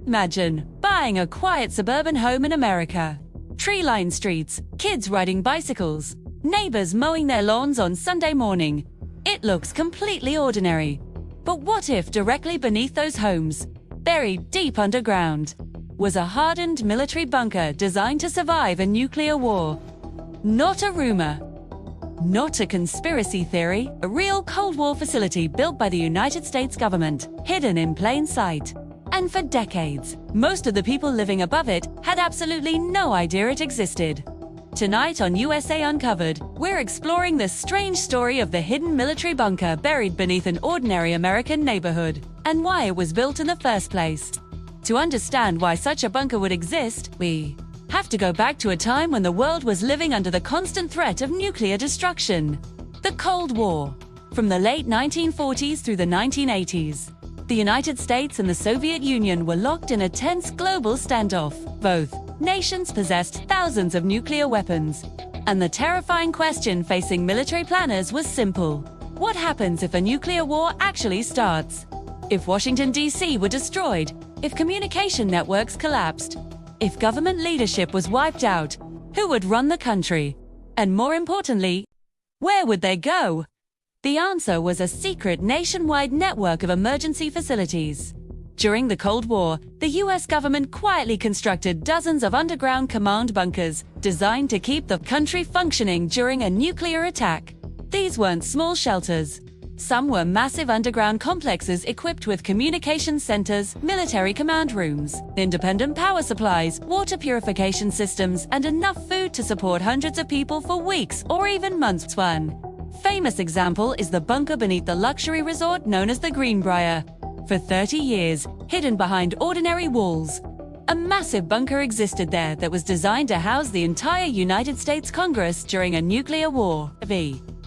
Imagine buying a quiet suburban home in America. Tree-lined streets, kids riding bicycles, neighbors mowing their lawns on Sunday morning. It looks completely ordinary. But what if directly beneath those homes, buried deep underground, was a hardened military bunker designed to survive a nuclear war? Not a rumor. Not a conspiracy theory, a real Cold War facility built by the United States government, hidden in plain sight. And for decades, most of the people living above it had absolutely no idea it existed. Tonight on USA Uncovered, we're exploring the strange story of the hidden military bunker buried beneath an ordinary American neighborhood, and why it was built in the first place. To understand why such a bunker would exist, we have to go back to a time when the world was living under the constant threat of nuclear destruction. The Cold War. From the late 1940s through the 1980s, the United States and the Soviet Union were locked in a tense global standoff. Both nations possessed thousands of nuclear weapons, and the terrifying question facing military planners was simple. What happens if a nuclear war actually starts? If Washington, D.C. were destroyed? If communication networks collapsed? If government leadership was wiped out? Who would run the country? And more importantly, where would they go? The answer was a secret nationwide network of emergency facilities. During the Cold War, the US government quietly constructed dozens of underground command bunkers designed to keep the country functioning during a nuclear attack. These weren't small shelters. Some were massive underground complexes equipped with communication centers, military command rooms, independent power supplies, water purification systems, and enough food to support hundreds of people for weeks or even months. One famous example is the bunker beneath the luxury resort known as the Greenbrier. For 30 years, hidden behind ordinary walls, a massive bunker existed there that was designed to house the entire United States Congress during a nuclear war.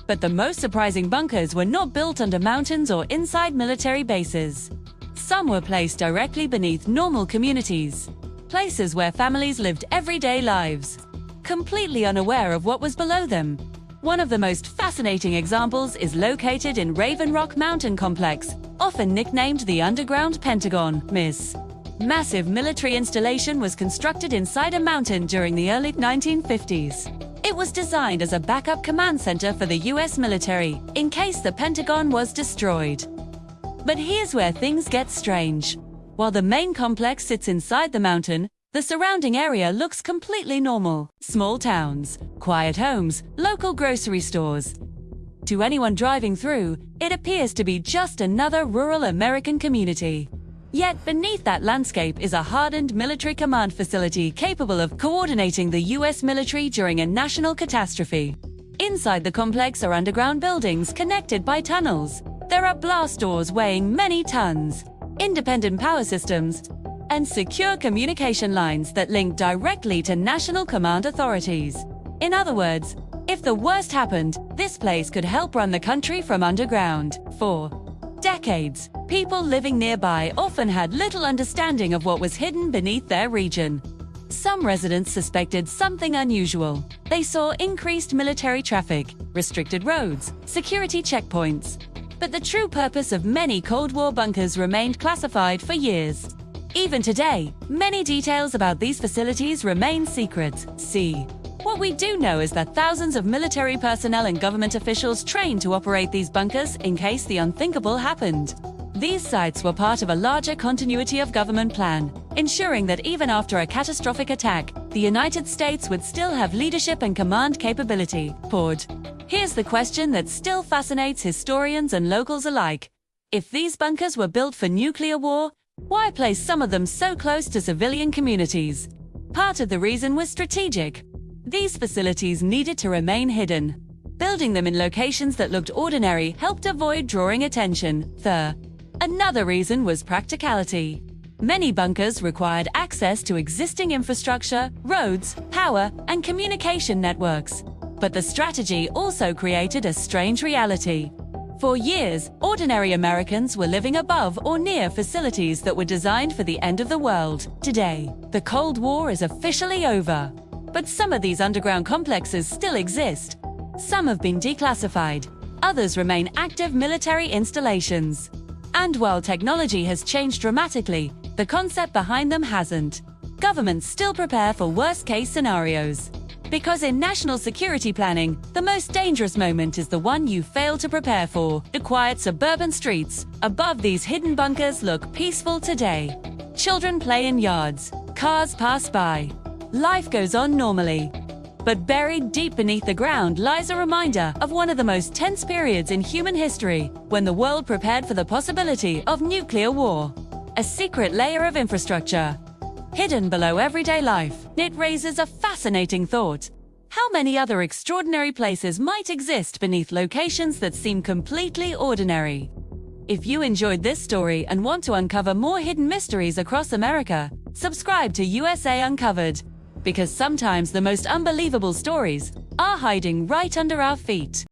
But the most surprising bunkers were not built under mountains or inside military bases. Some were placed directly beneath normal communities, places where families lived everyday lives, completely unaware of what was below them. One of the most fascinating examples is located in Raven Rock Mountain Complex, often nicknamed the Underground Pentagon. This massive military installation was constructed inside a mountain during the early 1950s. It was designed as a backup command center for the US military, in case the Pentagon was destroyed. But here's where things get strange. While the main complex sits inside the mountain, the surrounding area looks completely normal. Small towns, quiet homes, local grocery stores. To anyone driving through, it appears to be just another rural American community. Yet beneath that landscape is a hardened military command facility capable of coordinating the US military during a national catastrophe. Inside the complex are underground buildings connected by tunnels. There are blast doors weighing many tons, independent power systems, and secure communication lines that link directly to national command authorities. In other words, if the worst happened, this place could help run the country from underground. For decades, people living nearby often had little understanding of what was hidden beneath their region. Some residents suspected something unusual. They saw increased military traffic, restricted roads, security checkpoints. But the true purpose of many Cold War bunkers remained classified for years. Even today, many details about these facilities remain secret. What we do know is that thousands of military personnel and government officials trained to operate these bunkers in case the unthinkable happened. These sites were part of a larger continuity of government plan, ensuring that even after a catastrophic attack, the United States would still have leadership and command capability. Here's the question that still fascinates historians and locals alike. If these bunkers were built for nuclear war, why place some of them so close to civilian communities? Part of the reason was strategic. These facilities needed to remain hidden. Building them in locations that looked ordinary helped avoid drawing attention. Another reason was practicality. Many bunkers required access to existing infrastructure, roads, power, and communication networks. But the strategy also created a strange reality. For years, ordinary Americans were living above or near facilities that were designed for the end of the world. Today, the Cold War is officially over. But some of these underground complexes still exist. Some have been declassified. Others remain active military installations. And while technology has changed dramatically, the concept behind them hasn't. Governments still prepare for worst-case scenarios. Because in national security planning, the most dangerous moment is the one you fail to prepare for. The quiet suburban streets above these hidden bunkers look peaceful today. Children play in yards, cars pass by. Life goes on normally. But buried deep beneath the ground lies a reminder of one of the most tense periods in human history, when the world prepared for the possibility of nuclear war. A secret layer of infrastructure, hidden below everyday life. It raises a fascinating thought. How many other extraordinary places might exist beneath locations that seem completely ordinary? If you enjoyed this story and want to uncover more hidden mysteries across America, subscribe to USA Uncovered, because sometimes the most unbelievable stories are hiding right under our feet.